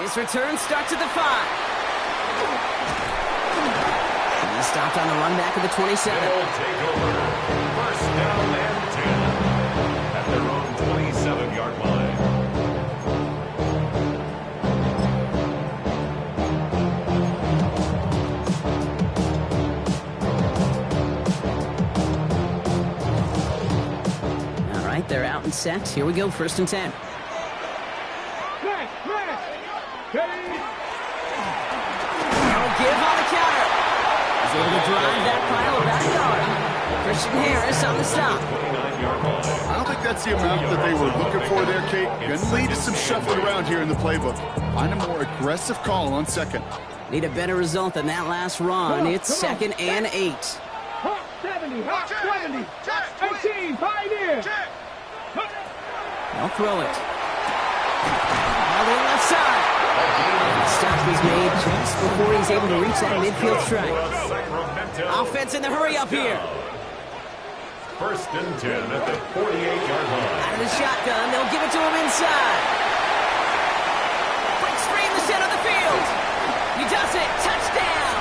His return starts at the 5. And he stopped on the run back of the 27. They'll take over. First down and 10 at their own 27-yard line. All right, they're out and set. Here we go, first and 10. Give on the counter. He's able to drive that pile of backyard. Christian Harris on the stop. I don't think that's the amount that they were looking for there, Kate. Gonna lead to some shuffling around here in the playbook. Find a more aggressive call on second. Need a better result than that last run. It's second and 8. Hot 70, hot 20, 18, pioneer. They'll throw it. All the left side. Stop is made just before he's able to reach that midfield strike. Offense in the hurry up here. First and 10 at the 48-yard line. Out of the shotgun, they'll give it to him inside. Breaks free in the center of the field. He does it. Touchdown.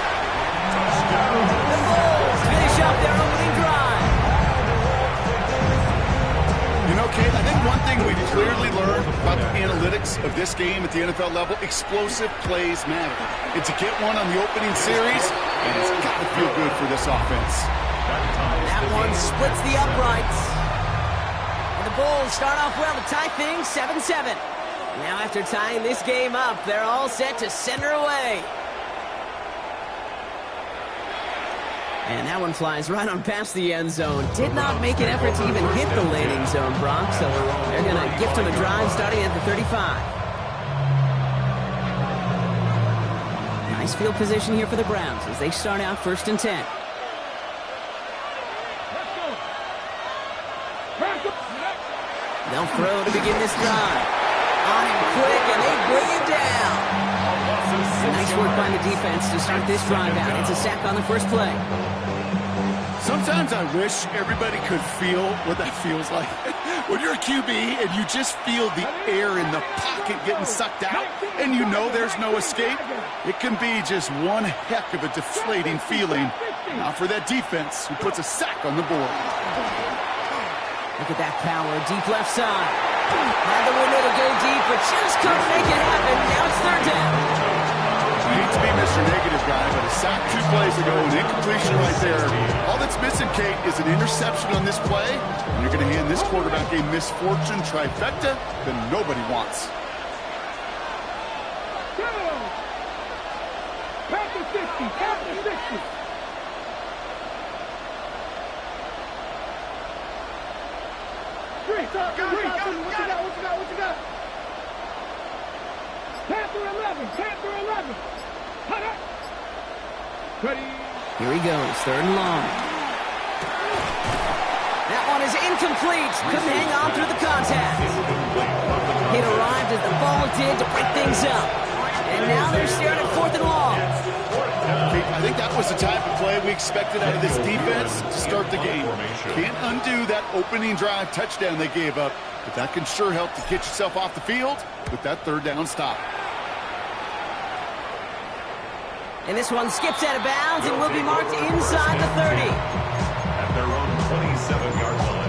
The Bulls finish up their opening drive. You know, Kate, I think one thing we've clearly learned about the analytics of this game at the NFL level, explosive plays matter. And to get one on the opening series, it's got to feel good for this offense. That one splits the uprights. And the Bulls start off well to tie things 7-7. Now after tying this game up, they're all set to send her away. And that one flies right on past the end zone. Did not make an effort to even hit the landing zone, Brock. So they're going to gift him a drive starting at the 35. Nice field position here for the Browns as they start out first and 10. They'll throw to begin this drive. On him quick, and they bring him down. Nice work by the defense to start this drive out. It's a sack on the first play. Sometimes I wish everybody could feel what that feels like. When you're a QB and you just feel the air in the pocket getting sucked out and you know there's no escape, it can be just one heck of a deflating feeling. Now for that defense who puts a sack on the board. Look at that power, deep left side. Had the window to go deep, but just couldn't make it happen. Now it's third down. I hate to be Mr. Negative guy, but a sack 2 plays ago, an incompletion right there. All that's missing, Kate, is an interception on this play. And you're going to hand this quarterback a misfortune trifecta that nobody wants. Back to 50, back to 60. What you got? Panther 11, Panther 11. Here he goes, third and long. That one is incomplete. Couldn't hang on through the contact. It arrived as the ball did to break things up. And now they're staring at fourth and long. I think that was the type of play we expected out of this defense to start the game. Can't undo that opening drive touchdown they gave up, but that can sure help to get yourself off the field with that third down stop. And this one skips out of bounds and will be marked inside the 30. At their own 27-yard line.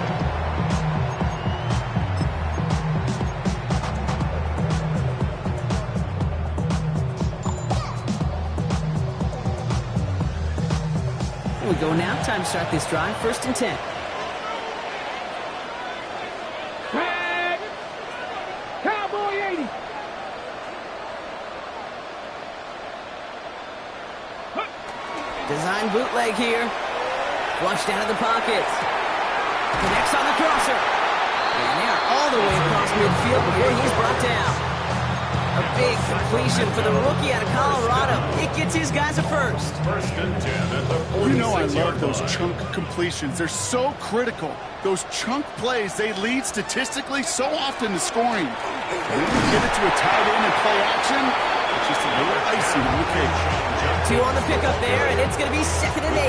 Here we go now. Time to start this drive. First and 10. Tag. Cowboy 80. Design bootleg here. Flushed out of the pocket. Connects on the crosser. And they are all the way across midfield before he's brought down. A big completion for the rookie out of Colorado. It gets his guys a first. First and 10 at the 46-yard line. You know I love those chunk completions. They're so critical. Those chunk plays, they lead statistically so often to scoring. And then you get it to a tight end and play action, it's just a little icing on the cake. 2 on the pickup there, and it's going to be second and 8.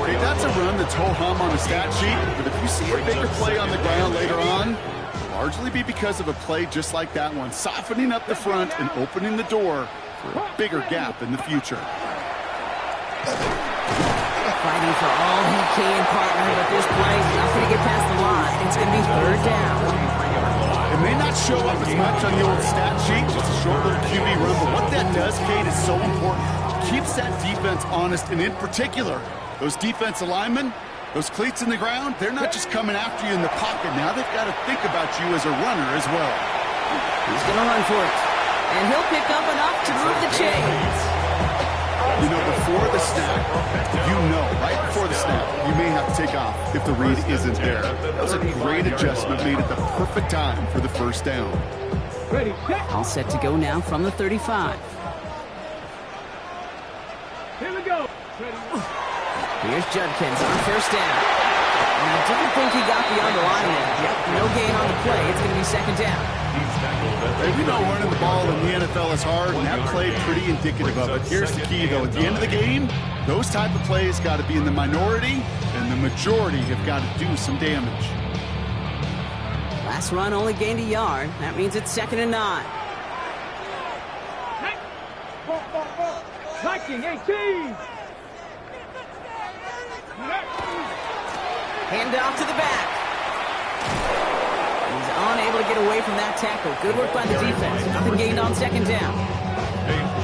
Okay, that's a run that's ho-hum on a stat sheet, but if you see a bigger play on the ground later on, largely be because of a play just like that one, softening up the front and opening the door for a bigger gap in the future. Fighting for all he can, partner, but this play's not going to get past the line. It's going to be third down. It may not show up as much on the old stat sheet, just a short little QB run, but what that does, Kate, is so important. Keeps that defense honest, and in particular, those defensive linemen, those cleats in the ground, they're not just coming after you in the pocket. Now they've got to think about you as a runner as well. He's going to run for it, and he'll pick up enough to move the chains. You know, before the snap, right before the snap, you may have to take off if the read isn't there. That was a great adjustment made at the perfect time for the first down. Ready, set. All set to go now from the 35. Here we go. Ready. Here's Judkins on first down. And I didn't think he got beyond the line there. Yep, no gain on the play. It's going to be second down. Hey, we know running the ball in the NFL is hard, and that play pretty indicative of it. Here's the key, though. At the end of the game, those type of plays got to be in the minority, and the majority have got to do some damage. Last run only gained a yard. That means it's 2nd and 9. Viking 18. Hand off to the back. He's unable to get away from that tackle. Good work by the defense. Nothing gained on 2nd down.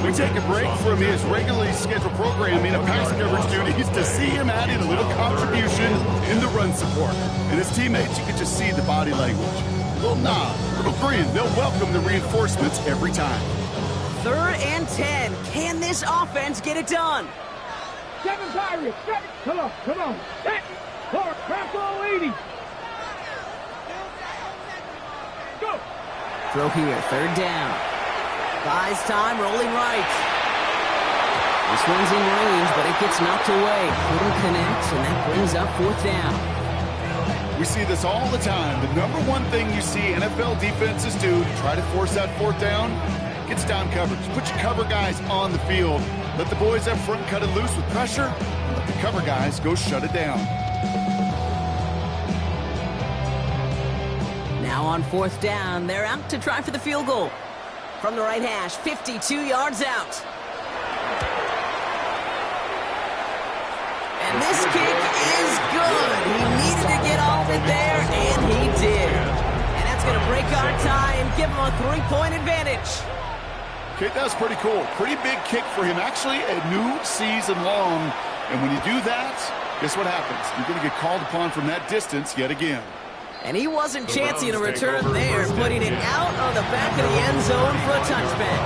We take a break from his regularly scheduled programming of pass coverage duties to see him adding a little contribution in the run support. And his teammates, you can just see the body language. A little nod, a little grin. They'll welcome the reinforcements every time. 3rd and 10. Can this offense get it done? 7 Pirates. 7. Come on. Set. 4. Crackle 80. Go. Throw here. 3rd down. Buys time, rolling right. This one's in range, but it gets knocked away. Couldn't connect, and that brings up 4th down. We see this all the time. The number one thing you see NFL defenses do to try to force that 4th down, gets down coverage. Put your cover guys on the field. Let the boys up front cut it loose with pressure, and let the cover guys go shut it down. Now on 4th down, they're out to try for the field goal. From the right hash, 52 yards out. And this kick is good. He needed to get all of it there, and he did. And that's going to break our tie and give him a 3-point advantage. Okay, that was pretty cool. Pretty big kick for him. Actually, a new season long. And when you do that, guess what happens? You're going to get called upon from that distance yet again. And he wasn't chancing a return there, putting it out on the back of the end zone for a touchback.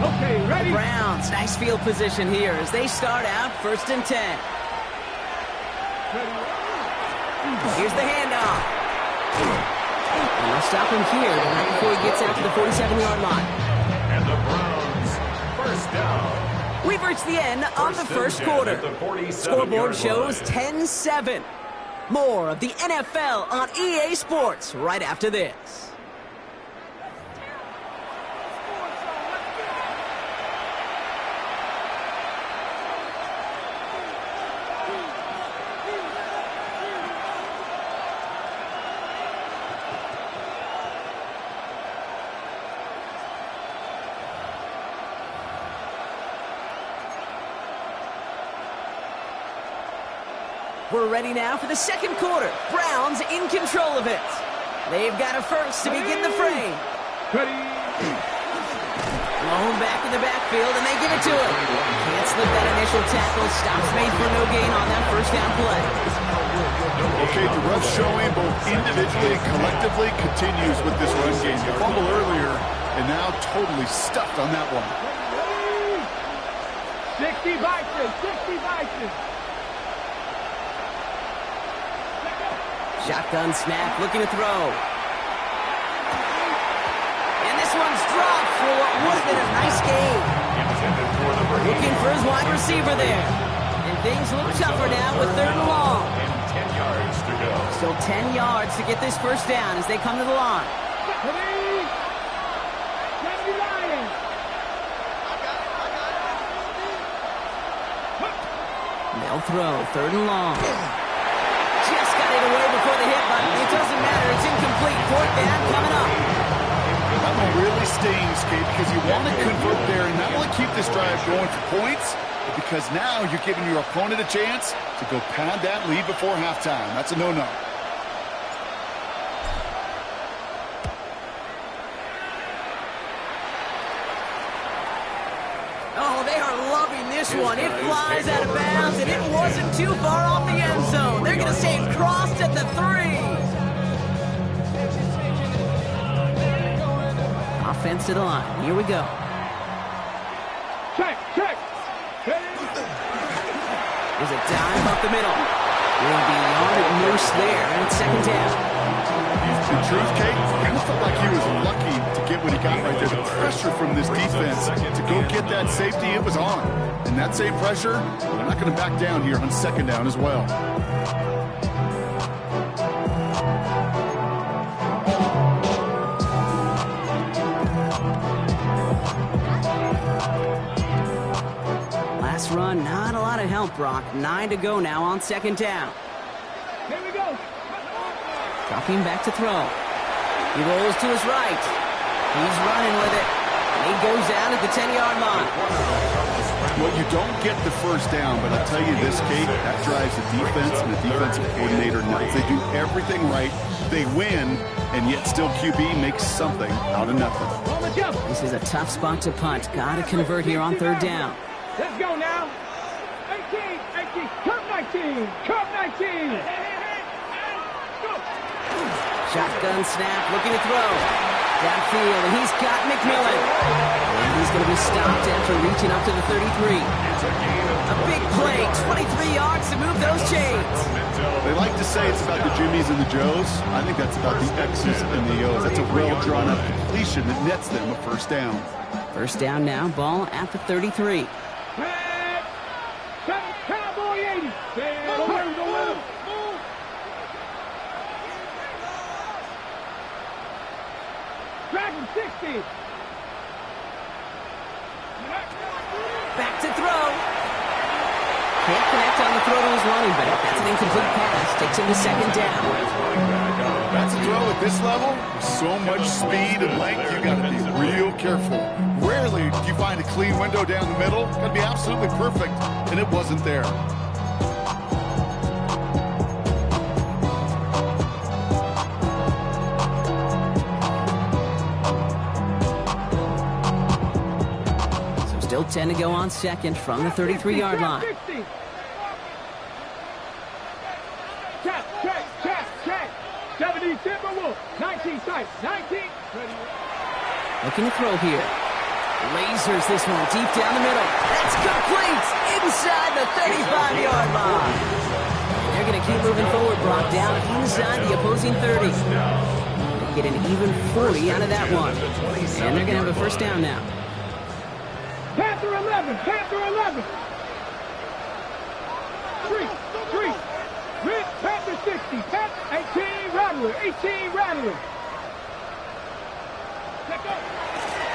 Okay, ready. The Browns, nice field position here as they start out 1st and 10. Here's the handoff. And they'll stop him here right before he gets out to the 47-yard line. And the Browns, 1st down. We've reached the end of the first quarter. Scoreboard shows 10-7. More of the NFL on EA Sports right after this. We're ready now for the second quarter. Browns in control of it. They've got a first to begin the frame. Ready. Blown back in the backfield, and they give it to him. Can't slip that initial tackle. Stops made for no gain on that 1st down play. Okay, the rough showing both individually and collectively continues with this run game. The fumble earlier, and now totally stuffed on that one. 60 Vikings. 60 Vikings. Shotgun snap, looking to throw. And this one's dropped for what would have been a nice game. Looking for his wide receiver there. And things look tougher now with 3rd and long. And 10 yards to go. Still 10 yards to get this 1st down as they come to the line. Ready. Lions. They'll throw 3rd and long. got it away before the hit, but it doesn't matter. It's incomplete. Fourth down coming up. That one really stings, Kate, because you want to convert there and not only keep this drive going for points, but because now you're giving your opponent a chance to go pad that lead before halftime. That's a no-no. Oh, they are loving this one. It flies out of bounds, and it wasn't too far off the end zone. They're going to stay crossed at the 3. Offense to the line. Here we go. Check. There's a dive up the middle. Will be on at Moose there, and it's second down. The truth, Kate, I felt like he was lucky to get what he got right there. The pressure from this defense to go get that safety, it was on. And that same pressure, they're not going to back down here on second down as well. Last run, not a lot of help, Brock. 9 to go now on second down. Here we go. Dropping back to throw. He rolls to his right. He's running with it. And he goes down at the 10-yard line. Well, you don't get the first down, but I'll tell you this, Kate, that drives the defense and the defensive coordinator nuts. They do everything right. They win, and yet still QB makes something out of nothing. This is a tough spot to punt. Got to convert here on third down. Let's go now. 18. Curve 19. Curve 19. Shotgun snap, looking to throw. Downfield, and he's got McMillan. And he's going to be stopped after reaching up to the 33. A big play, 23 yards to move those chains. They like to say it's about the Jimmies and the Joes. I think that's about the X's and the O's. That's a well-drawn-up completion that nets them a first down. First down now, ball at the 33. Cowboy 80. Move. Dragon 60. Back to throw. Can't connect on the throw to his running back. That's an incomplete pass. Takes him to second down. That's a throw at this level. So much speed and length, you got to be real careful. Rarely do you find a clean window down the middle. Got to be absolutely perfect, and it wasn't there. Still 10 to go on second from the 33-yard line. Check. 70 Timberwolves. 19 sight. 19. Looking to throw here. Lasers this one deep down the middle. That's complete inside the 35-yard line. They're going to keep moving forward. Brock down inside the opposing 30. They get an even 40 out of that one. And they're going to have a first down now. Panther 11. 3. Red Panther 60. Panther 18 Rattler.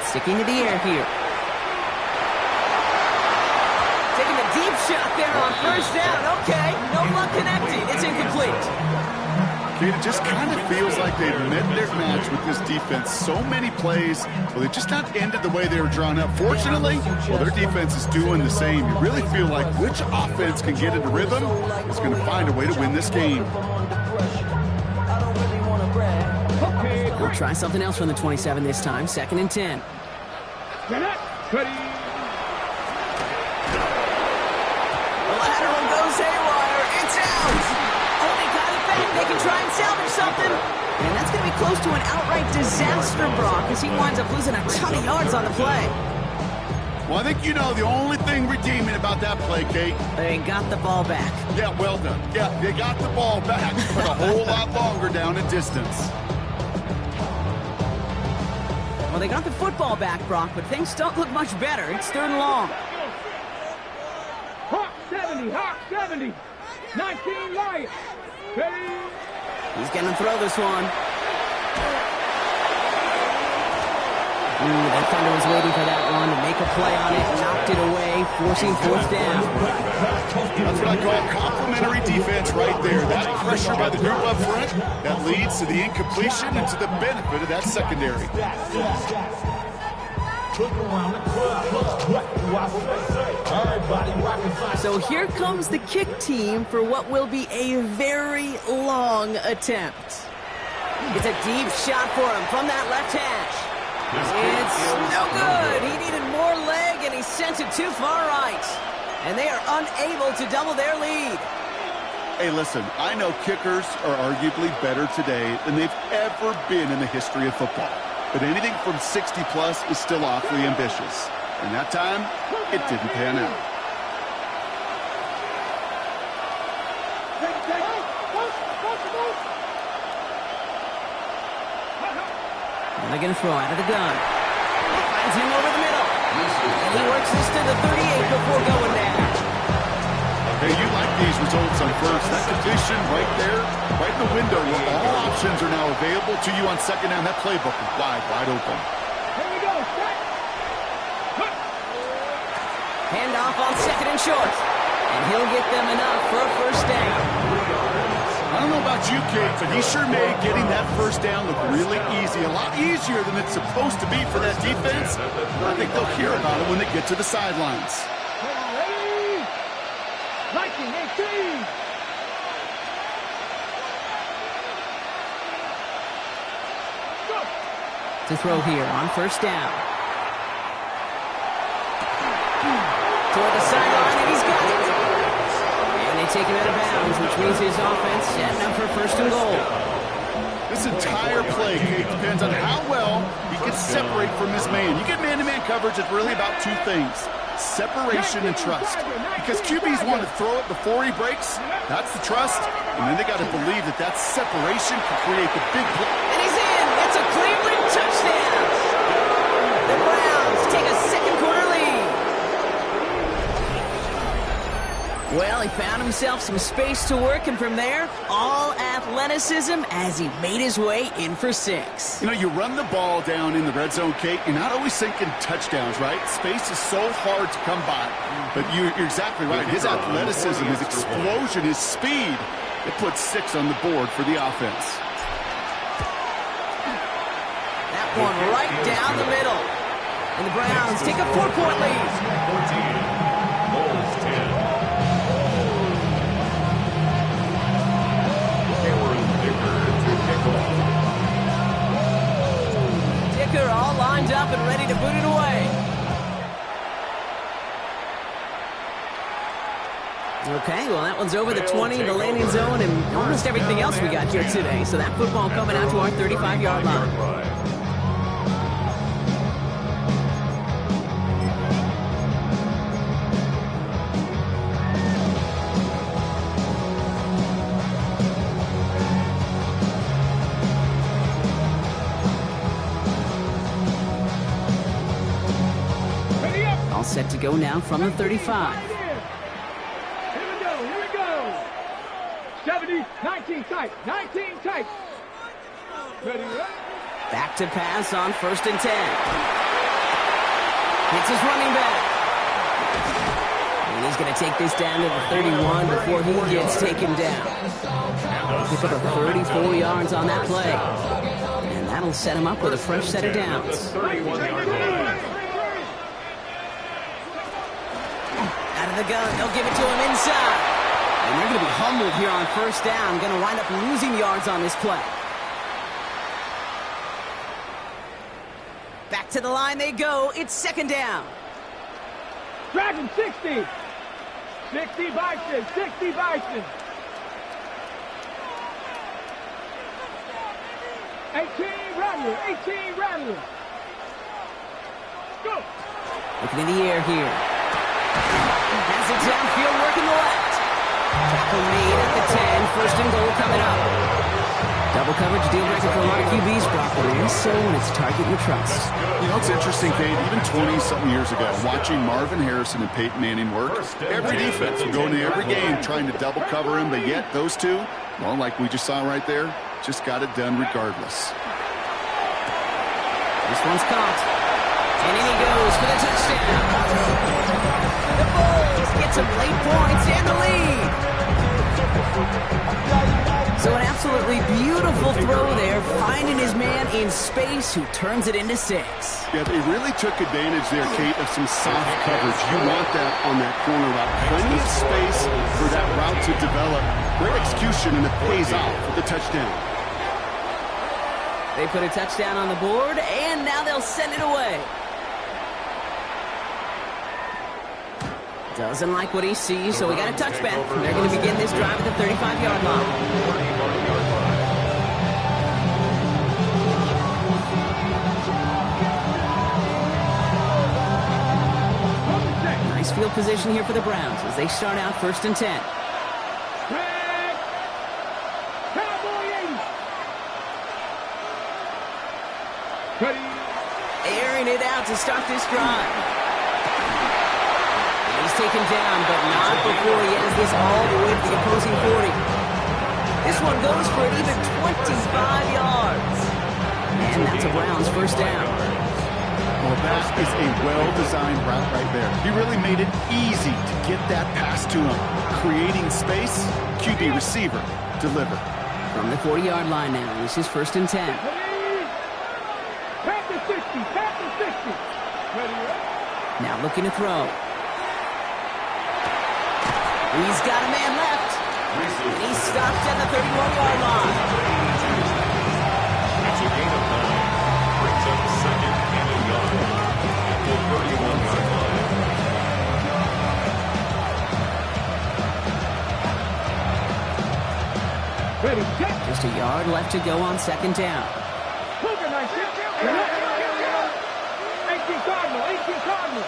Sticking to the air here. Taking a deep shot there on first down. Okay, no luck connecting. It's incomplete. It just kind of feels like they've met their match with this defense. So many plays, well, they just not ended the way they were drawn up. Fortunately, well, their defense is doing the same. You really feel like which offense can get into rhythm is going to find a way to win this game. We'll try something else from the 27 this time. Second and 10. Lateral goes haywire. It's out. Oh, they got it back. They can try and salvage something. And that's going to be close to an outright disaster, Brock, as he winds up losing a ton of yards on the play. Well, I think you know the only thing redeeming about that play, Kate. They got the ball back. Yeah, well done. Yeah, they got the ball back, but a whole lot longer down in distance. Well, they got the football back, Brock, but things don't look much better. It's third and long. Hawk 70. 19 Lions. Ready? He's going to throw this one. The Thunder was waiting for that one to make a play on it, knocked it away, forcing fourth down. That's what I call complimentary defense right there. That pressure by the group up front, that leads to the incompletion and to the benefit of that secondary. So here comes the kick team for what will be a very long attempt. It's a deep shot for him from that left hash. It's no good. He needed more leg, and he sent it too far right. And they are unable to double their lead. Hey, listen, I know kickers are arguably better today than they've ever been in the history of football. But anything from 60-plus is still awfully ambitious. And that time, it didn't pan out. And they're going to throw out of the gun. Finds him over the middle. And he works this to the 38 before going down. Hey, you like these results on first. That completion right there, right in the window where all options are now available to you on second down. That playbook is wide open. Here we go. Handoff on second and short. And he'll get them enough for a first down. I don't know about you, Kate, but he sure made getting that first down look really easy. A lot easier than it's supposed to be for that defense. I think they'll hear about it when they get to the sidelines. Ready? 1918. Go. To throw here on first down. Toward the sideline, and he's got it. And they take him out of bounds, which means his offense setting up for first and goal. This entire play, Kate, depends on how well he can separate from his man. You get man-to-man coverage, it's really about two things: separation and trust. Because QBs want to throw it before he breaks. That's the trust. And then they got to believe that that separation can create the big play. And he's in. It's a Cleveland touchdown. The Browns take a second quarter lead. Well, he found himself some space to work, and from there, all athleticism as he made his way in for 6. You know, you run the ball down in the red zone, Kate, you're not always thinking touchdowns, right? Space is so hard to come by. But you're exactly right. His athleticism, his explosion, his speed, it puts 6 on the board for the offense. That one right down the middle. And the Browns take a 4-point lead. 14, Bulls 10. Dicker all lined up and ready to boot it away. Okay, well, that one's over the 20, the landing zone, and almost everything else we got here today. So that football coming out to our 35-yard line. Set to go now from the 35. Here we go. 70, 19 tight, 19 tight. Ready, right? Back to pass on first and 10. Hits his running back. And he's going to take this down to the 31 before he gets taken down. Pick up a 34 yards on that play. And that'll set him up with a fresh set of downs. 31-yard line. The gun, they'll give it to him inside. And they're going to be humbled here on first down. Going to wind up losing yards on this play. Back to the line they go. It's second down. Dragon 60. 60 Bison, 60 Bison. 18 Rattler, 18 Rattler. Go. Looking in the air here. Has it downfield, working the left. Tackle made at the 10. First and goal coming up. Double coverage deal breaker for a lot of QBs, Brock, but it is so when it's target you trust. You know, it's interesting, Kate, even 20-something years ago, watching Marvin Harrison and Peyton Manning work, every defense would go into every game trying to double cover him, but yet those two, well, like we just saw right there, just got it done regardless. This one's caught. And in he goes for the touchdown. The Bulls get some late points and the lead. So an absolutely beautiful throw there, finding his man in space who turns it into 6. Yeah, they really took advantage there, Kate, of some soft coverage. You want that on that corner route. Plenty of space for that route to develop. Great execution, and it pays off for the touchdown. They put a touchdown on the board, and now they'll send it away. Doesn't like what he sees, so we got a touchback. They're going to begin this drive at the 35-yard line. Nice field position here for the Browns as they start out 1st and 10. Airing it out to start this drive. He's taken down, but not before he has this all the way to the opposing 40. This one goes for an even 25 yards. And that's a Browns first down. Well, that is a well-designed route right there. He really made it easy to get that pass to him. Creating space, QB receiver, deliver. From the 40-yard line now, this is 1st and 10. Pass to 60, pass to 60. Now looking to throw. He's got a man left. And he's stopped at the 31-yard line. It's a gain of 9. Brings up 2nd and a yard at the 31-yard line. Ready, check. Just a yard left to go on 2nd down. 18 Cardinal, 18 Cardinal.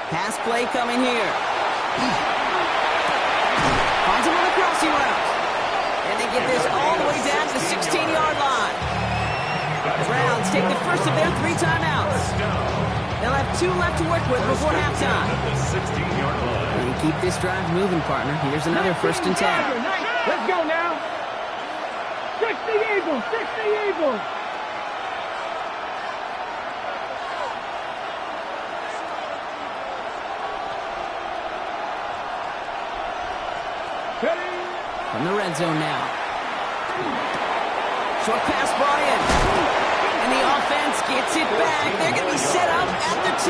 Pass play coming here. Finds him on the crossing route. And they get this all the way down to the 16-yard line. The Browns take the first of their 3 timeouts. They'll have 2 left to work with before halftime. At the 16-yard line. And keep this drive moving, partner. Here's another 1st and 10. Let's go now. 60 Eagles, 60 Eagles. From the red zone now. Short pass brought in. And the offense gets it back. They're going to be set up at the 2.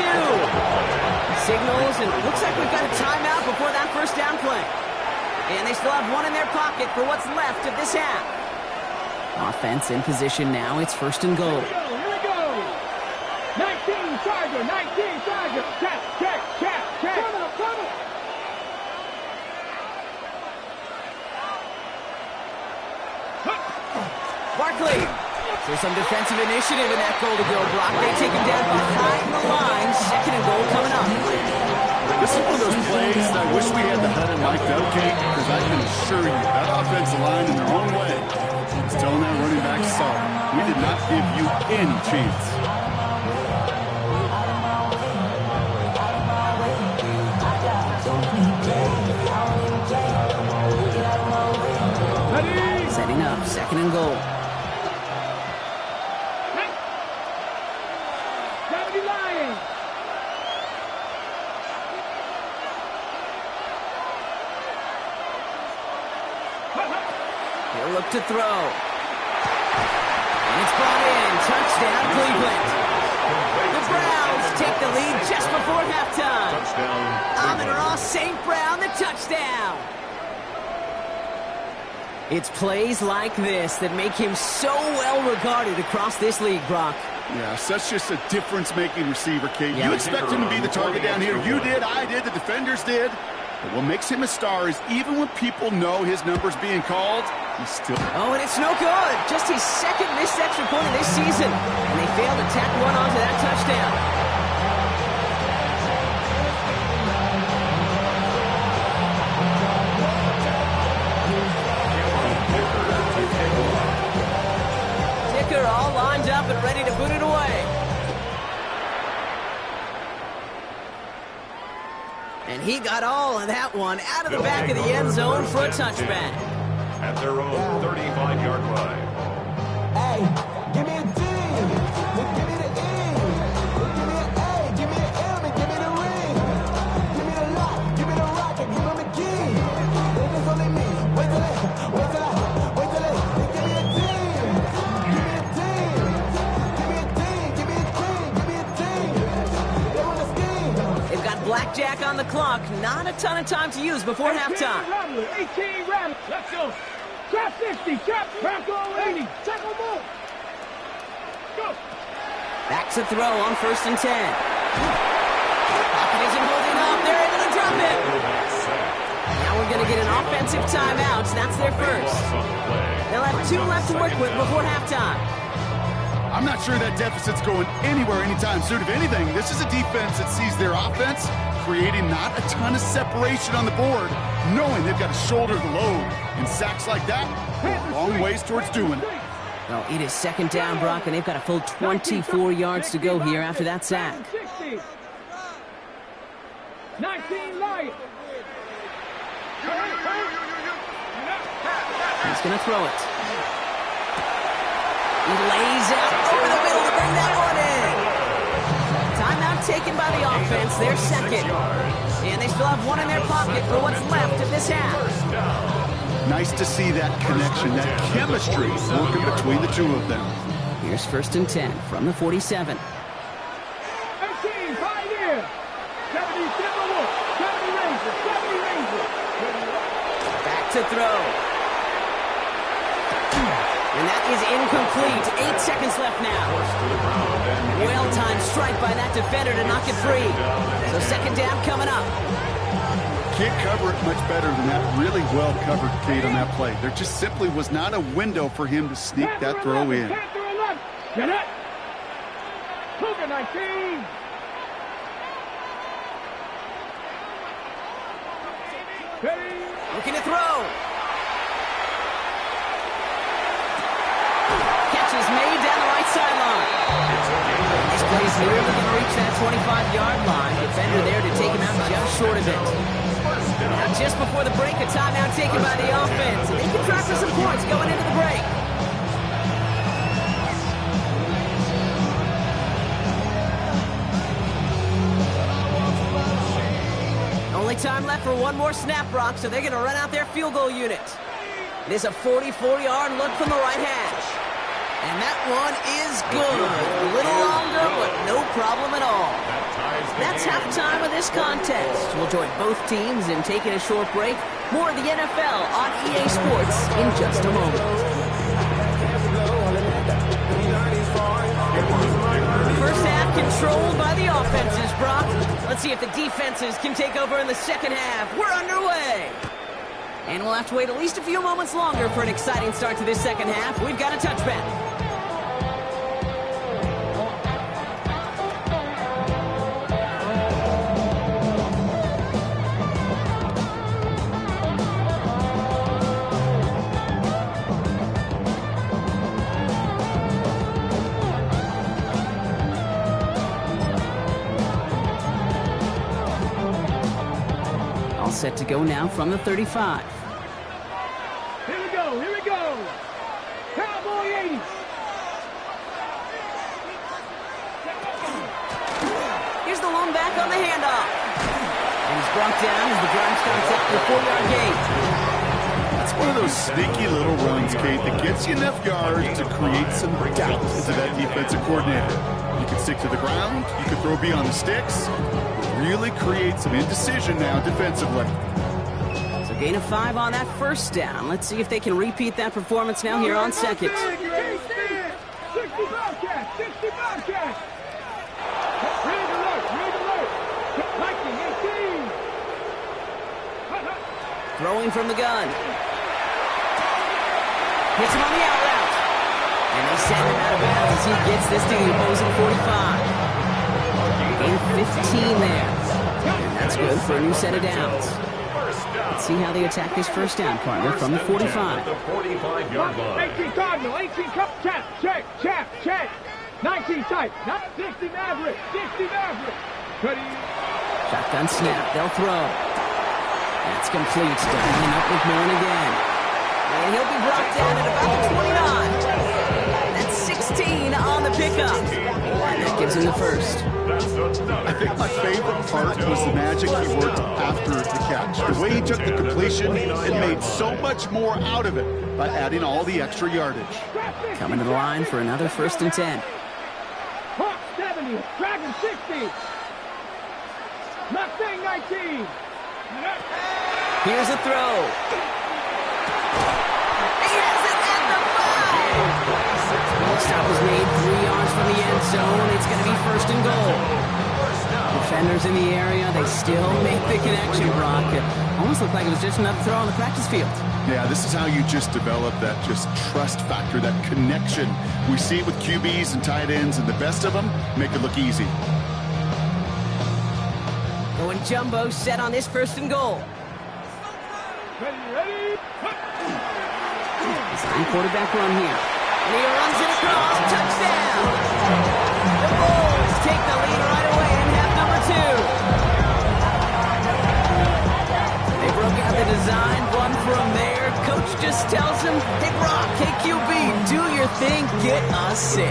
Signals, and it looks like we've got a timeout before that first down play. And they still have 1 in their pocket for what's left of this half. Offense in position now. It's 1st and goal. Here we go. 19 Charger, 19 Charger. Check, check, check, check. Come on. Barkley. So some defensive initiative in that goal-to-go block. They take him down behind the line. 2nd and goal coming up. This is one of those plays that I wish we had the huddle mic'd up, Kate, because I can assure you that offensive line in their own way is telling that running back, sorry, we did not give you any chance. Setting up, 2nd and goal. He'll look to throw. And it's brought in. Touchdown, Cleveland. The Browns take the lead just before halftime. Touchdown. Amon-Ra St. Brown, the touchdown. It's plays like this that make him so well regarded across this league, Brock. Yeah, such just a difference-making receiver, Kate. Yeah. You expect him to be the target down here. You did, I did, the defenders did. But what makes him a star is even when people know his number's being called, he's still... Oh, and it's no good. Just his 2nd missed extra point of this season. And they failed to tack one onto that touchdown. Ticker all lined up and ready to boot it away. And he got all of that one out of the back of the end zone for a touchback. at their own 35-yard line. Hey, give me a D. Give me the E. Give me an A. Give me an M. And give me the ring. Give me the lock. Give me the rock. And give me the key. Then it's only me. Wait till it. Give me a D. Give me a D. Give me a D. Give me a D. Give me a D. They want to scheme. They've got blackjack on the clock. Not a ton of time to use before halftime. 18 Rattler. Let's go. Trap 60. Trap 80. Tackle move. Go. Back to throw on 1st and 10. Pocket isn't holding up. They're able to drop it. Now we're going to get an offensive timeout. That's their first. They'll have 2 left to work with before halftime. I'm not sure that deficit's going anywhere anytime soon. If anything, this is a defense that sees their offense creating not a ton of separation on the board, knowing they've got to shoulder the load. And sacks like that go a long ways towards doing it. Well, it is 2nd down, Brock, and they've got a full 24 yards to go here after that sack. 60. 19 Lions. He's going to throw it. He lays out over the middle to bring that one in. Timeout taken by the offense, their second. And they still have one in their pocket for what's left of this half. Nice to see that connection, that chemistry working between the two of them. Here's 1st and 10 from the 47. 18 Pioneer. 70 Timberwolves. 70 Rangers. 70 Rangers. Back to throw. And that is incomplete. 8 seconds left now. Well-timed strike by that defender to knock it free. So 2nd down coming up. Can't cover it much better than that. Really well covered, Kate, on that play. There just simply was not a window for him to sneak that throw in. Get it. Cougar 19. Looking to throw. Catch is made down the right sideline. This play's nearly going to reach that 25-yard line. Defender there to take him out just short of it. Now just before the break, a timeout taken by the offense. They can track for some points going into the break. Only time left for one more snap, Brock, so they're going to run out their field goal unit. It is a 44-yard look from the right hash. And that one is good. A little longer, but no problem at all. That's halftime of this contest. We'll join both teams in taking a short break. More of the NFL on EA Sports in just a moment. First half controlled by the offenses, Brock. Let's see if the defenses can take over in the second half. We're underway. And we'll have to wait at least a few moments longer for an exciting start to this second half. We've got a touchback. Set to go now from the 35. Here we go. Cowboy 80. Here's the lone back on the handoff. And he's brought down as the drive starts out the 4-yard gate. That's one of those sneaky little runs, Kate, that gets you enough yards to create some doubt into that defensive coordinator. You can stick to the ground, you can throw beyond the sticks, really create some indecision now defensively. So gain of 5 on that first down. Let's see if they can repeat that performance now here on second. 60 Bobcats. 60 Bobcats. Read alert. 19, 18. Throwing from the gun. Hits him on the out route. And they send him out of bounds as he gets this to the opposing 45. Gain 15 there. And that's good for a new set of downs. Let's see how they attack this first down, partner, from the 45. The 45-yard line. 18 Cardinal, 18 Cup, check. 19 tight, 60 Maverick. Shotgun snap, they'll throw. That's complete. Dialing up with Millen again. And he'll be brought down at about the 29. That's 16 on the pickup. And that gives him the first. I think my favorite part was the magic he worked after the catch. The way he took the completion and made so much more out of it by adding all the extra yardage. Coming to the line for another 1st and 10. Hawk 70, Dragon 60. Mustang 19. Here's a throw. He has it at the 5. Well, the stop was made 3 yards from the end zone. It's going to be 1st and goal. Defenders in the area, they still make the connection, Brock. It almost looked like it was just another throw on the practice field. Yeah, this is how you just develop that just trust factor, that connection. We see it with QBs and tight ends, and the best of them make it look easy. Going jumbo set on this 1st and goal. Ready. Design quarterback run here. And he runs it across. Touchdown! The Bulls take the lead right away in half number 2. They broke out the design, one from there. Coach just tells him, hey, Brock, hey, QB, do your thing, get us 6.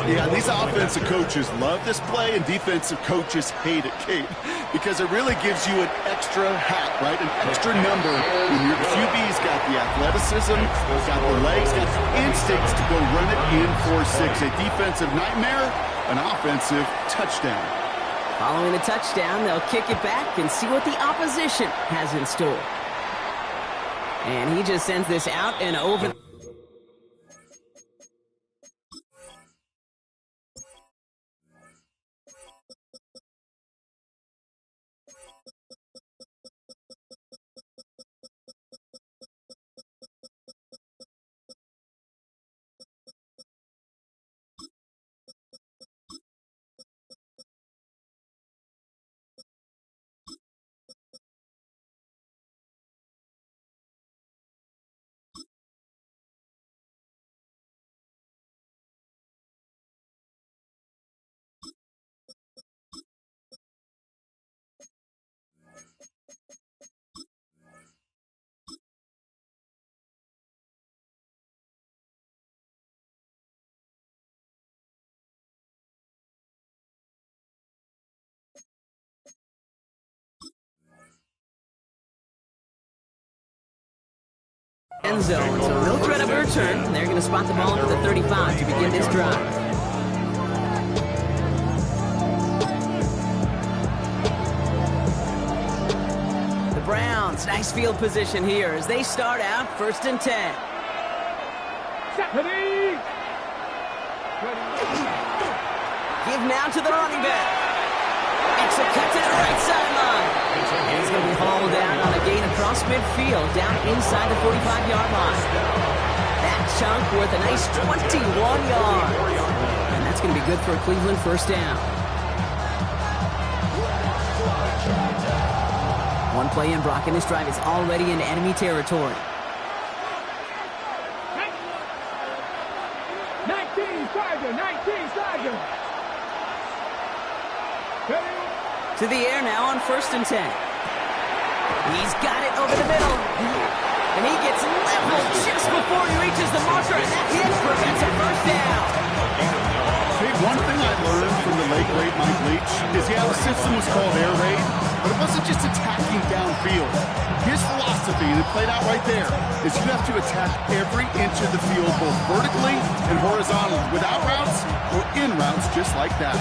Yeah, these offensive coaches love this play, and defensive coaches hate it, Kate, because it really gives you an extra hat, right? An extra number when your QB's got the athleticism, got the legs, got the instincts to go run it in for 6. A defensive nightmare, an offensive touchdown. Following the touchdown, they'll kick it back and see what the opposition has in store. And he just sends this out and over. End zone, so no threat of a return. And they're going to spot the ball at the 35 to begin this drive. The Browns, nice field position here as they start out 1st and 10. Ready. Give now to the running back. Extra cut to the right sideline. And he's going to be hauled down on a gain across midfield, down inside the 45-yard line. That chunk worth a nice 21 yards. And that's going to be good for a Cleveland 1st down. One play in, Brock, and this drive is already into enemy territory. 19 Charger. To the air now on 1st and 10. He's got it over the middle. And he gets leveled just before he reaches the marker, and that hit prevents a 1st down. Hey, one thing I learned from the late great Mike Leach is, yeah, the system was called air raid, but it wasn't just attacking downfield. His philosophy, and it played out right there, is you have to attack every inch of the field, both vertically and horizontally, without routes or in routes, just like that.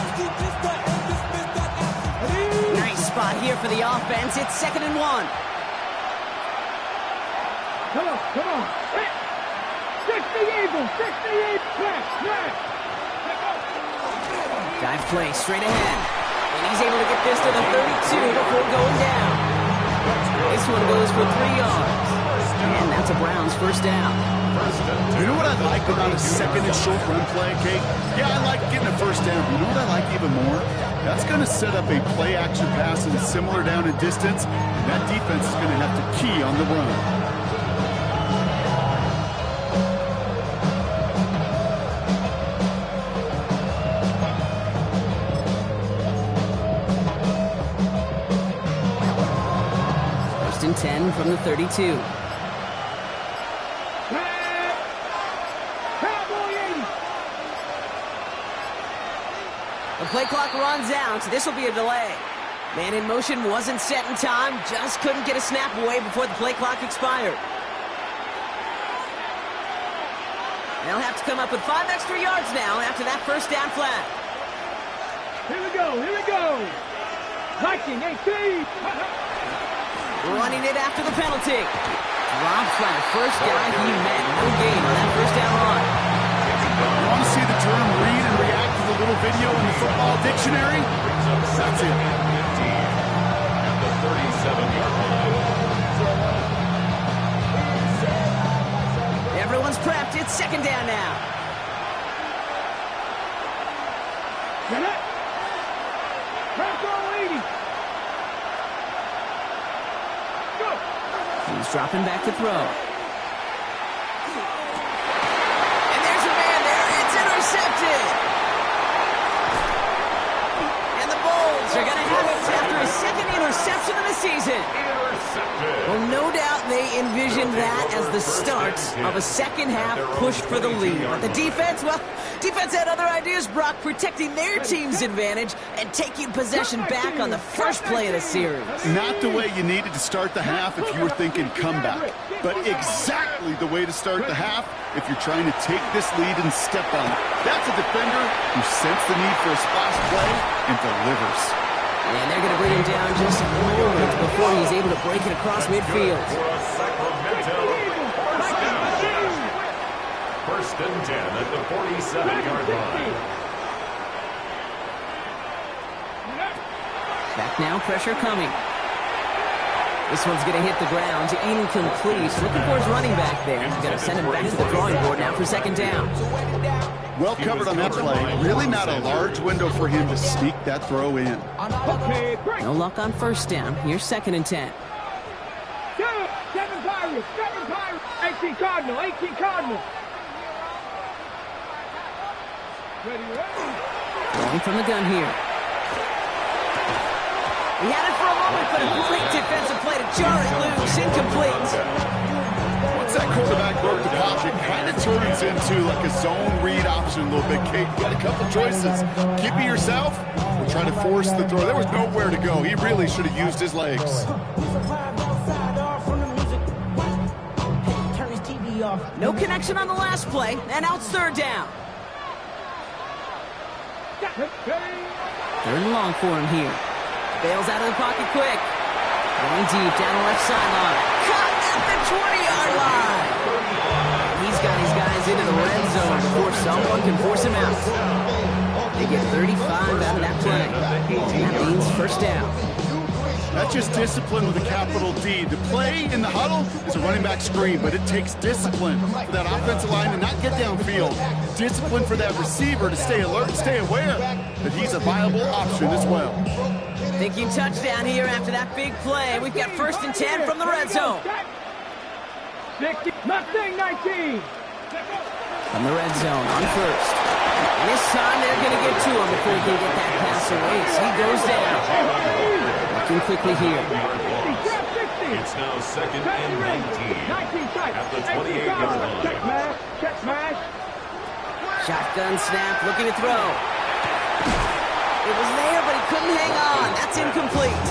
Nice spot here for the offense. It's 2nd and 1. Come on. 60 Eagles, 68 Smash. Dive play straight ahead. And he's able to get this to the 32 before going down. This one goes for 3 yards. And that's a Browns 1st down. You know what I like about a 2nd and short run play, Kate? Yeah, I like getting a 1st down. But you know what I like even more? That's going to set up a play action pass and similar down in distance. And that defense is going to have to key on the run. And 10 from the 32. play clock runs out, so this will be a delay. Man in motion wasn't set in time, just couldn't get a snap away before the play clock expired. They'll have to come up with 5 extra yards now after that first down flag. Here we go, here we go. 1918. Running it after the penalty. Rob Flat, first guy he met. No gain on that first down run. You want to see the term read and react to the little video in the football dictionary? That's it. At the 37-yard line. Everyone's prepped. It's second down now. Get it. Press on leading. Go. He's dropping back to throw. And there's a man there. It's intercepted. And the Bulls are going to have it after a second interception of the season. Well, no doubt they envisioned that as the start of a second-half push for the lead. But the defense, well, defense had other ideas, Brock, protecting their team's advantage and taking possession back on the first play of the series. Not the way you needed to start the half if you were thinking comeback, but exactly the way to start the half if you're trying to take this lead and step on it. That's a defender who sensed the need for a splash play and delivers. And they're going to bring him down just a moment before he's able to break it across midfield. First and 10 at the 47-yard line. Back now, pressure coming. This one's going to hit the ground, incomplete. Looking for his running back there. He's going to send him back to the drawing board now for second down. Well covered on that play. Really not a large window for him to sneak that throw in. No luck on first down. Here's second and 10. 7 Pirates, 7 Pirates. 18 Cardinal, 18 Cardinal. Ready, ready. Going from the gun here. He had it for a moment, but a great defensive play to jar it loose. Incomplete. Once that quarterback broke the pocket, it kind of turns into like a zone read option a little bit. Kate, you got a couple choices. Keep it yourself or try to force the throw. There was nowhere to go. He really should have used his legs. No connection on the last play, and now it's third down. Third and long for him here. Bails out of the pocket quick. Going deep down the left sideline. Caught at the 20-yard line. He's got his guys into the red zone before someone can force him out. They get 35 out of that play. And that means first down. That's just discipline with a capital D. The play in the huddle is a running back screen, but it takes discipline for that offensive line to not get downfield. Discipline for that receiver to stay alert, stay aware that he's a viable option as well. Thinking touchdown here after that big play. We've got first and 10 from the red zone. 60, Mustang 19. From the red zone on first. And this time they're going to get to him before he can get that pass away. So he goes down. Looking quickly here. It's now second and 19 at the 28-yard line. Check smash, check smash. Shotgun snap, looking to throw. It was there, but he couldn't hang on. That's incomplete.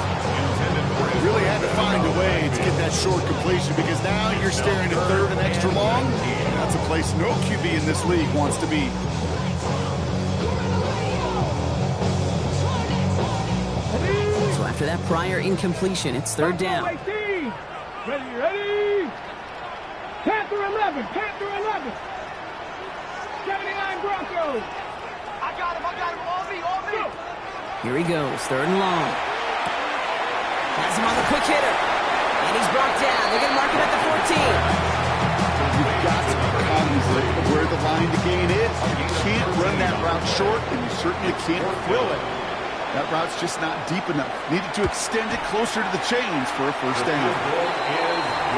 Really had to find a way to get that short completion because now you're staring at third and extra long. That's a place no QB in this league wants to be. So after that prior incompletion, it's third down. Ready, ready. Panther 11, Panther 11. 79 Broncos. I got him, all me. Here he goes, third and long. Has him on the quick hitter. And he's brought down. They're going to mark him at the 14. You've got to be cognizant of where the line to gain is. You can't run that route short, and you certainly can't fill it. That route's just not deep enough. Needed to extend it closer to the chains for a first down.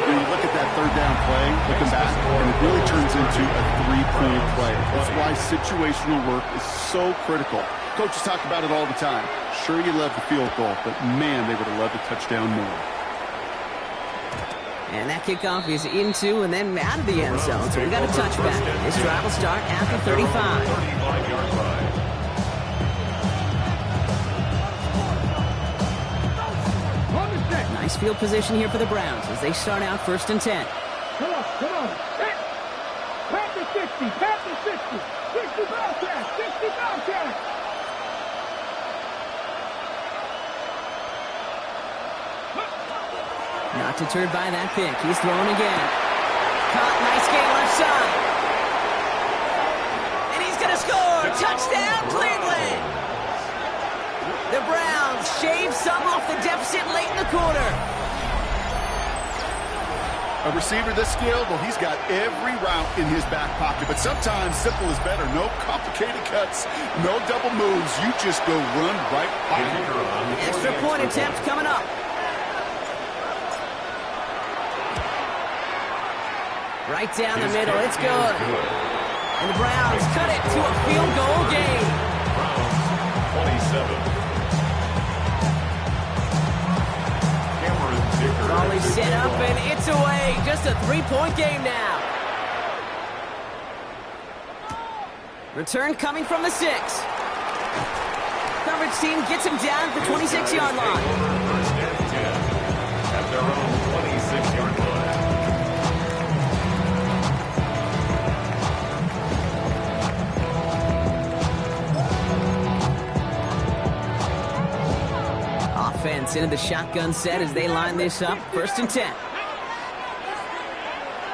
When you look at that third down play, looking back, and it really turns into a three-point play. That's why situational work is so critical. Coaches talk about it all the time. Sure, you love the field goal, but man, they would have loved a touchdown more. And that kickoff is into and then out of the end zone, so we got a touchback. This drive will start at the 35. Nice field position here for the Browns as they start out 1st and 10. Come on, come on. Pat the 60, pat the 60. 60 ball tag, 60 ball tag. Not deterred by that pick. He's throwing again. Caught, nice gain left side. And he's going to score. Touchdown, Cleveland. The Browns shave some off the deficit late in the quarter. A receiver this skilled, well, he's got every route in his back pocket, but sometimes simple is better. No complicated cuts, no double moves. You just go run right by him. Extra point attempt coming up. Right down the middle, it's good. And the Browns cut it to a field goal game. Browns 27. Ball is set up and it's away. Just a 3-point game now. Return coming from the 6. Coverage team gets him down at the 26-yard line. 1st and 10 at their own 26-yard line. Offense into the shotgun set as they line this up. 1st and 10.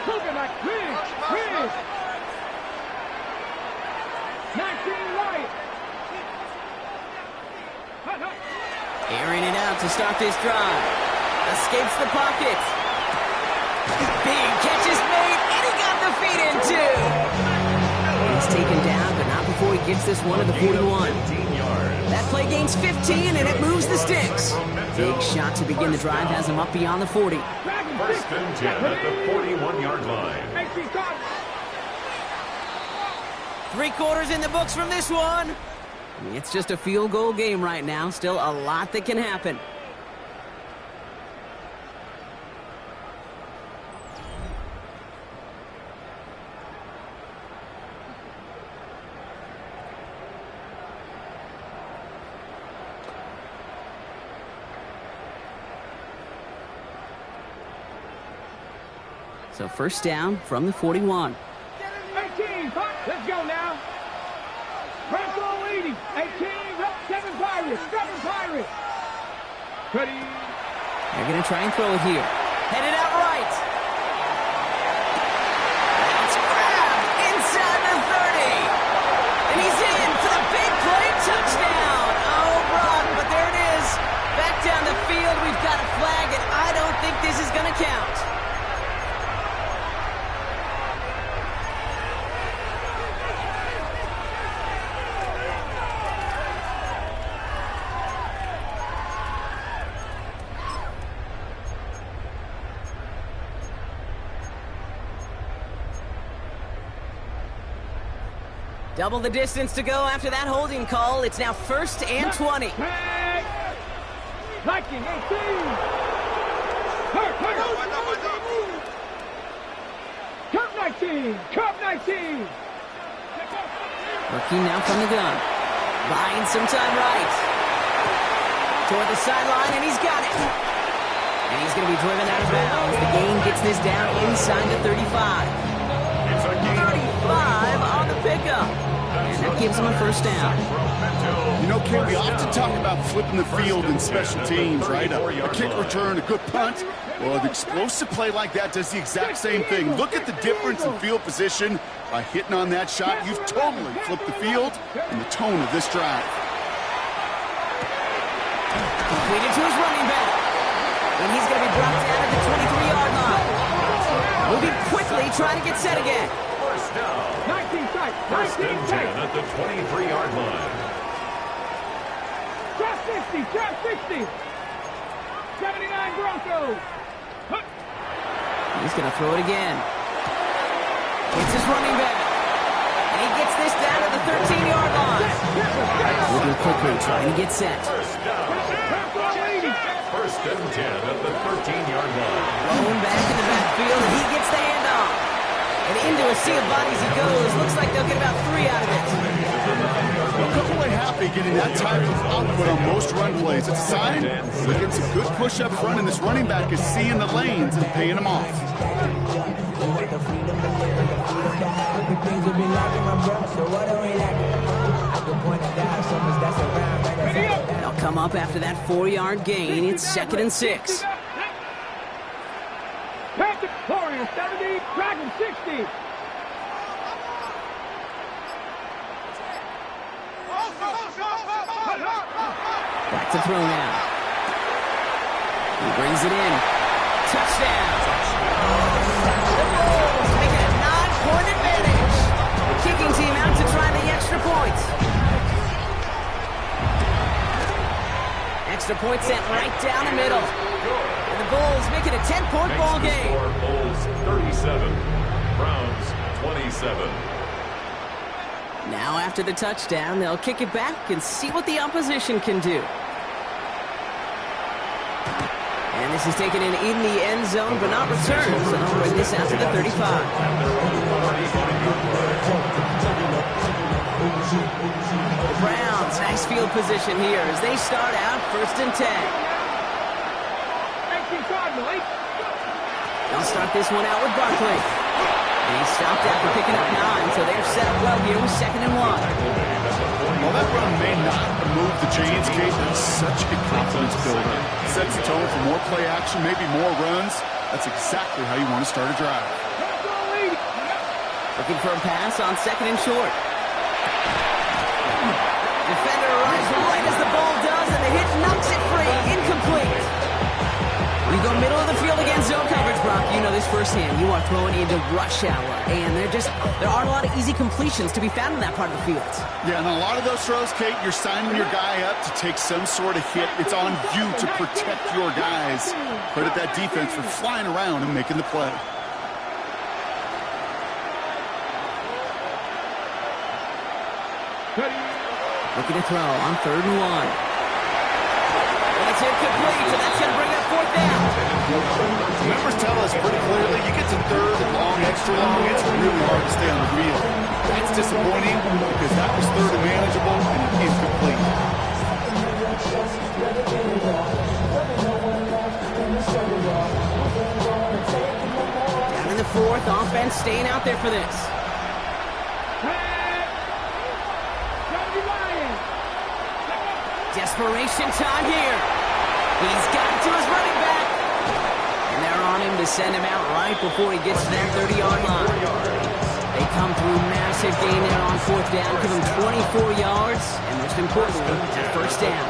Moving like Ridge. 19 right. Airing it out to start this drive. Escapes the pocket. Big catch is made, and he got the feet in too. He's taken down, but not before he gets this one to the 41. 15 yards. That play gains 15, and it moves the sticks. Big shot to begin the drive has him up beyond the 40. 1st and 10 at the 41-yard line. 3 quarters in the books from this one. It's just a field goal game right now. Still a lot that can happen. So 1st down from the 41. 18, let's go now. Press all 80. 18, 7 Pirates, 7 Pirates. Ready. They're going to try and throw it here. Headed out right. It's grabbed inside the 30. And he's in for the big play touchdown. Oh, Brock, but there it is. Back down the field, we've got a flag, and I don't think this is going to count. Double the distance to go after that holding call. It's now 1st and 20. Viking 18. Cup 19. Cup 19. Working now from the gun. Buying some time right. Toward the sideline, and he's got it. And he's going to be driven out of bounds. The gain gets this down inside the 35. 35 on the pickup. And that gives him a 1st down. You know, Ken, we often talk about flipping the field in special teams, right? A kick return, a good punt. Well, an explosive play like that does the exact same thing. Look at the difference in field position. By hitting on that shot, you've totally flipped the field and the tone of this drive. Completed to his running back. And he's going to be brought down at the 23-yard line. Moving quickly, trying to get set again. 1st down. 19 sight. 1st 19 and 10 sight. at the 23-yard line. Trap 60. Trap 60. 79 Broncos. He's going to throw it again. It's his running back. And he gets this down to the 13-yard line. Moving quickly, trying to get set. 1st down. 1st and 10 at the 13-yard line. Going back in the backfield, and he gets the handoff. And into a sea of bodies he goes. Looks like they'll get about 3 out of it. come away happy getting that type of output on most run plays. It's a sign we're getting some good push up front, and this running back is seeing the lanes and paying them off. They'll come up after that 4-yard gain. It's 2nd and 6. Patrick Warrior 70, Dragon 60. Back to throw now. He brings it in. Touchdown. The Bulls make it a 9-point advantage. The kicking team out to try the extra point. Extra point sent right down the middle. And the Bulls make it a 10-point ball game. Bulls 37, Browns 27. Now after the touchdown, they'll kick it back and see what the opposition can do. And this is taken in the end zone, but not returned, so they'll bring this out to the 35. The Browns, nice field position here as they start out 1st and 10. They'll start this one out with Barkley. And he stopped after picking up 9, so they're set up well here with 2nd and 1. Well, that run may not move the chains, Kate. That's such a confidence builder. Sets the tone for more play action, maybe more runs. That's exactly how you want to start a drive. Looking for a pass on 2nd and short. Defender arrives right as the ball does, and the hit knocks it free. Incomplete. We go middle of the field against zone coverage, Brock. You know this firsthand. You are throwing into rush hour, and there aren't a lot of easy completions to be found in that part of the field. Yeah, and a lot of those throws, Kate, you're signing your guy up to take some sort of hit. It's on you to protect your guys. Credit that defense for flying around and making the play. Looking to throw on 3rd and 1. It's incomplete, so that's going to bring up 4th down. Numbers tell us pretty clearly, you get to 3rd and long, extra long, it's really hard to stay on the field. That's disappointing because that was 3rd and manageable and incomplete. Down in the 4th, offense staying out there for this. Desperation time here. He's got it to his running back. And they're on him to send him out right before he gets to that 30-yard line. They come through massive gain there on 4th down, give him 24 yards, and most importantly, a 1st down.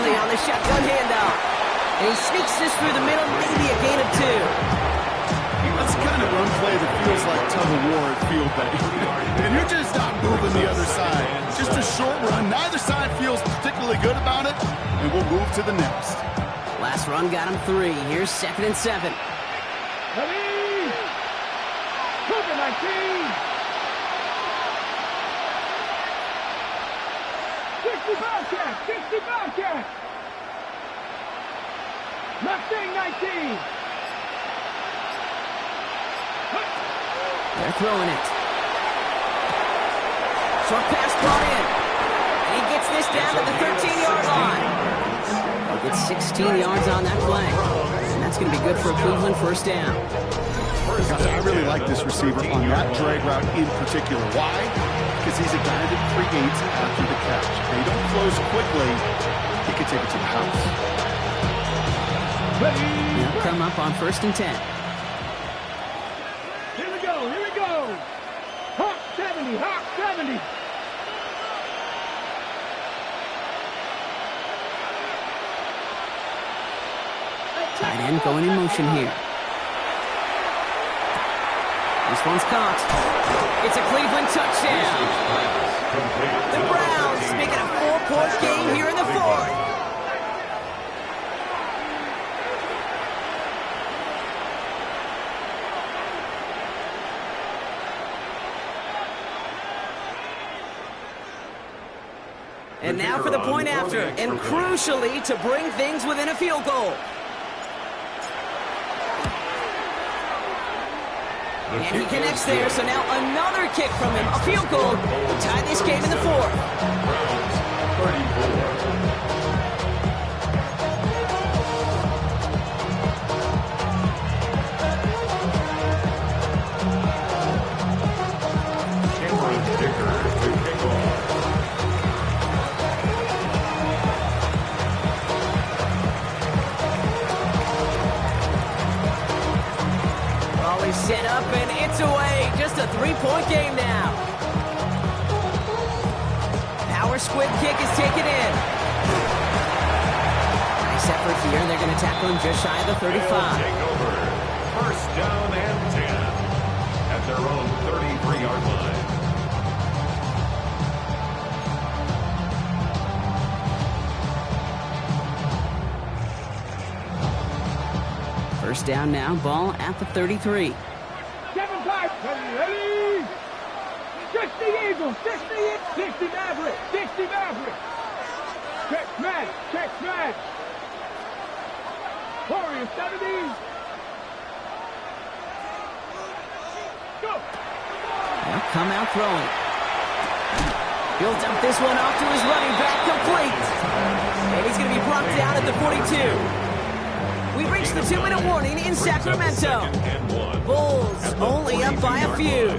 On the shotgun handoff. And he sneaks this through the middle, maybe a gain of 2. That's the kind of run play that feels like tug of war at field day. And you're just not moving the other side. Just a short run. Neither side feels particularly good about it, and we'll move to the next. Last run got him 3. Here's 2nd and 7. Ready? Cougar 19. 60 Bobcat! Mustang 19! They're throwing it. Short pass brought in. And he gets this down to the 13-yard line. He'll get 16 yards on that play. And that's going to be good for a Cleveland 1st down. Guys, I really like this receiver on that drag route in particular. Why? Because he's a guy that creates after the catch. They don't close quickly. He can take it to the house. They'll come up on 1st and 10. Here we go. Hawk 70. Tight end going in motion here. This one's caught. It's a Cleveland touchdown. The Browns making a 4-point game here in the 4th. And now for the point after, and crucially to bring things within a field goal. And he connects there, so now another kick from him. A field goal to tie this game in the fourth. 34. Set up and it's away. Just a three-point game now. Power squib kick is taken in. Nice effort here, and they're going to tackle him just shy of the 35. Take over. First down and 10 at their own 33-yard line. First down now, ball at the 33. 7-5, ready? 60 Eagles, 60 Maverick, 60 Maverick. Check smash. Warriors, 70. Go. They'll come out throwing. Built up this one off to his running back, complete. And he's going to be brought down at the 42. We've reached the 2-minute warning in Sacramento. Bulls only up by a few.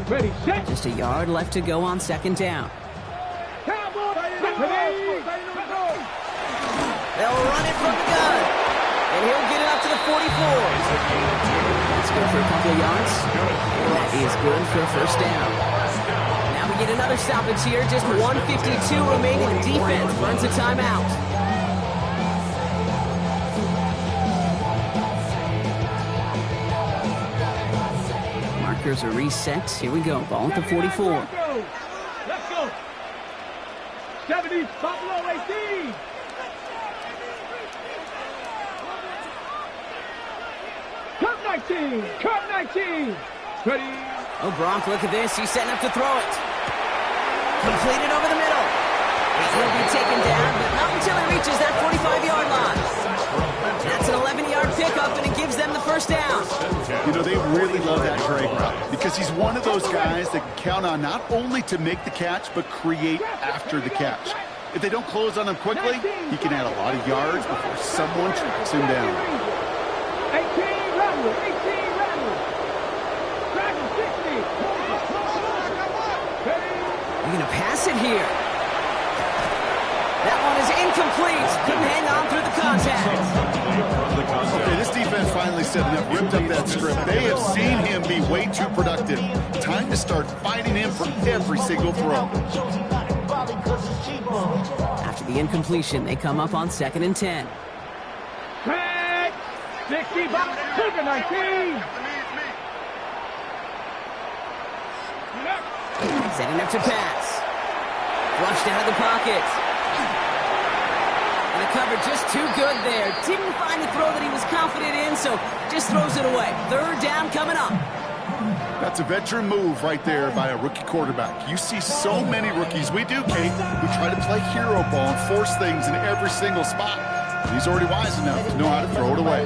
Ready, set. Just a yard left to go on second down. Cowboys, They'll run it from the gun. And he'll get it up to the 44. That's good for a couple of yards. And that is good for a first down. Now we get another stoppage here. Just 1:52 remaining. The defense burns a timeout. Markers are reset. Here we go. Ball at the 44. Let's go. 70, Buffalo 18. Cut 19. Ready. Oh, Gronk, look at this. He's setting up to throw it. Completed over the middle. He'll be taken down, but not until he reaches that 45-yard line. That's an 11-yard pickup, and it gives them the first down. You know, they really love that drag route because he's one of those guys that can count on not only to make the catch, but create after the catch. If they don't close on him quickly, he can add a lot of yards before someone tracks him down. 18 Rattle. Dragon 60. You're going to pass it here. That one is incomplete. Couldn't hang on through the contact. Okay, this defense finally set it up, ripped up that script. They have seen him be way too productive. Time to start fighting him for every single throw. After the incompletion, they come up on 2nd and 10. 60 bucks, 19. Setting up to pass. Flushed out of the pocket. And the cover just too good there. Didn't find the throw that he was confident in, so just throws it away. Third down coming up. That's a veteran move right there by a rookie quarterback. You see so many rookies, we do, Kate, who try to play hero ball and force things in every single spot. He's already wise enough to know how to throw it away.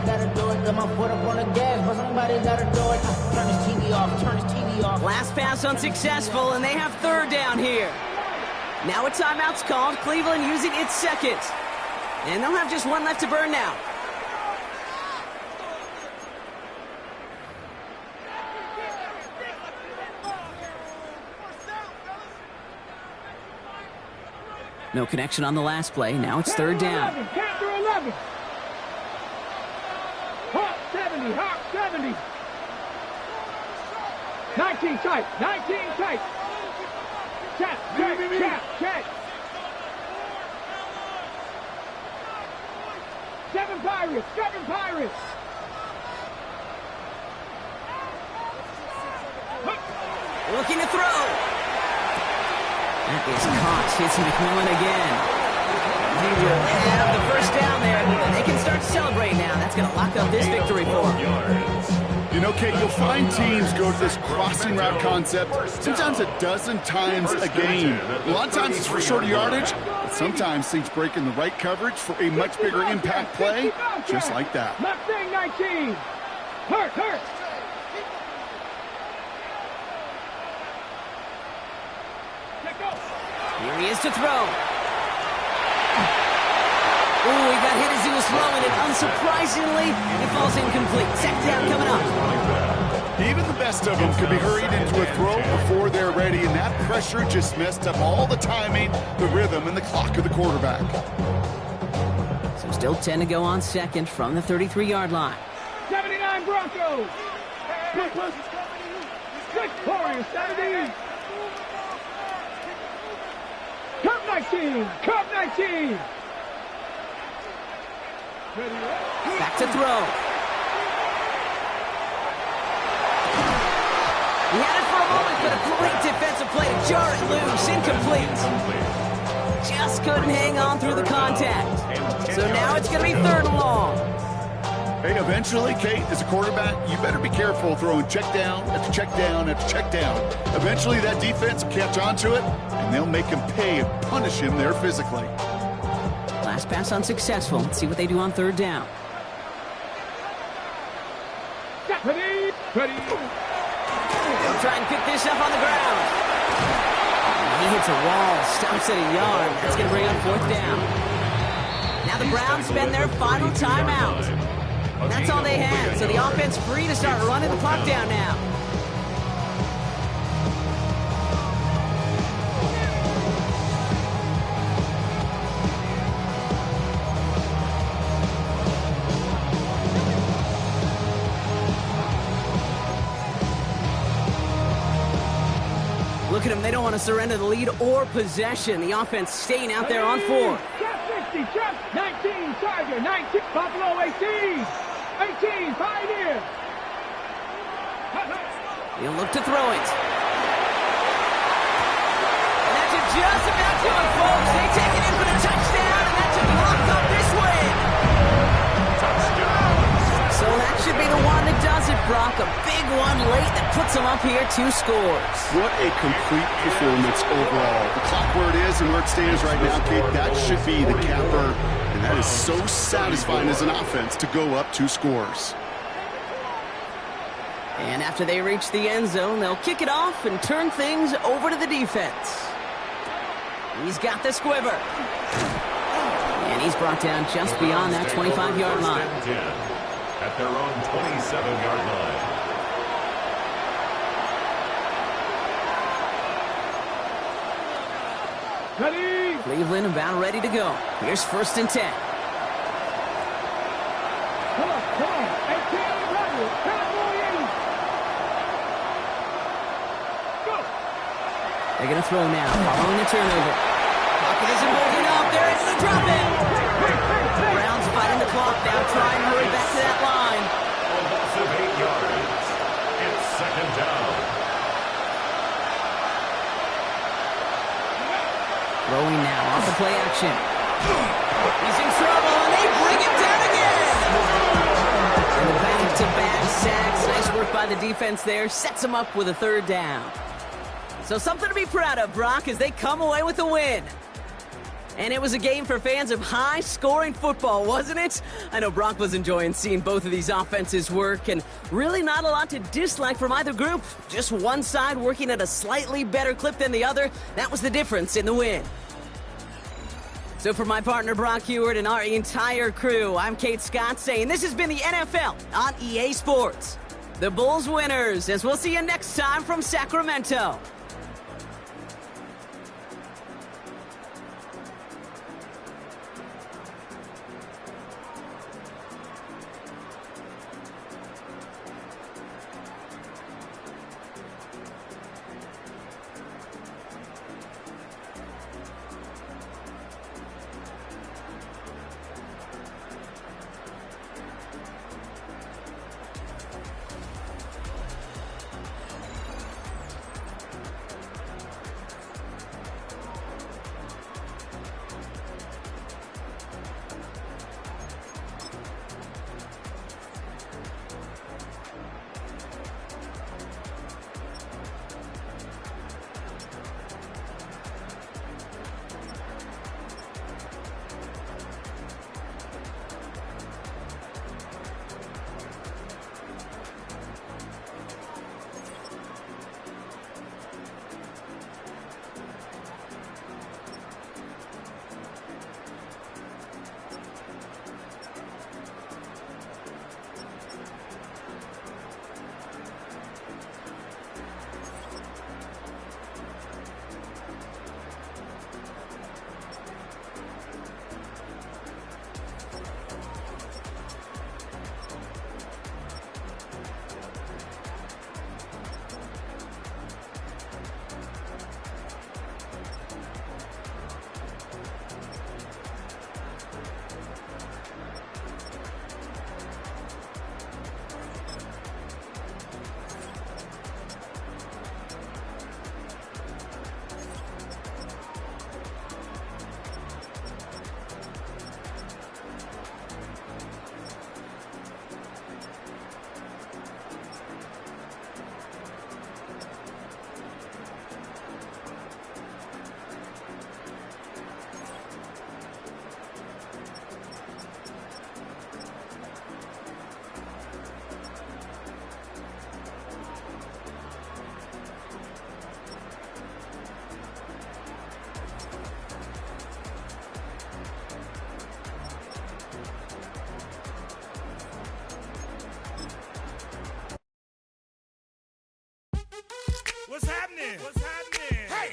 Last pass unsuccessful, and they have third down here. Now a timeout's called. Cleveland using its second. And they'll have just one left to burn now. No connection on the last play. Now it's third down. Counter 11. Hawk 70. 19 tight. Check. 7 Pirates. Looking to throw. That is caught. Hits McMillan again. He will have the first down there. They can start to celebrate now. That's going to lock up this victory for them. You know, Kate, you'll find teams go to this crossing route concept sometimes a dozen times a game. A lot of times it's for shorter yardage, but sometimes things break in the right coverage for a much bigger impact play, just like that. Left thing, 19. Hurt. Here he is to throw. Ooh, he got hit as he was throwing it. Unsurprisingly, he falls incomplete. Second down coming up. Even the best of them could be hurried into a throw before they're ready, and that pressure just messed up all the timing, the rhythm, and the clock of the quarterback. So still 10 to go on second from the 33-yard line. 79 Broncos. Victorious 70. Cup 19. Cup 19. Back to throw. He had it for a moment, but a great defensive play to jar it loose. Incomplete. Just couldn't hang on through the contact. So now it's going to be third and long. Hey, eventually, Kate, as a quarterback, you better be careful throwing check down after check down after check down. Eventually, that defense will catch on to it, and they'll make him pay and punish him there physically. Last pass unsuccessful. Let's see what they do on third down. Ready. They'll try and pick this up on the ground. He hits a wall, stops at a yard. That's going to bring up fourth down. Now the Browns spend their final timeout. That's all they had, so the offense free to start running the clock down now. Look at them. They don't want to surrender the lead or possession. The offense staying out there on four. Trap 60, trap 19, Charger, 19, Buffalo 18, 18, Pioneer. He'll look to throw it. And that's just about to it, folks. They take it in for the touchdown, and that's a lock up this win. So that should be the one that does it, Brock. A big one late that puts them up here 2 scores. What a complete performance overall. The clock where it is and where it stands right now, Kate, that should be the capper. And that is so satisfying as an offense to go up 2 scores. And after they reach the end zone, they'll kick it off and turn things over to the defense. He's got the squiver. And he's brought down just beyond that 25-yard line. At their own 27-yard line. Ready. Cleveland about ready to go. Here's first and 10. Come on, 18, ready, Cowboys. Go. They're going to throw now, following the turnover. Pocket isn't holding up. There it's the drop in. Browns fighting the clock now, trying to hurry back to that line. A loss of 8 yards. It's second down. Throwing now off the play action. He's in trouble, and they bring him down again. And the back-to-back sacks. Nice work by the defense there. Sets him up with a third down. So something to be proud of, Brock, as they come away with a win. And it was a game for fans of high-scoring football, wasn't it? I know Brock was enjoying seeing both of these offenses work, and really not a lot to dislike from either group. Just one side working at a slightly better clip than the other. That was the difference in the win. So for my partner Brock Heward and our entire crew, I'm Kate Scott saying this has been the NFL on EA Sports. The Bulls winners, as we'll see you next time from Sacramento.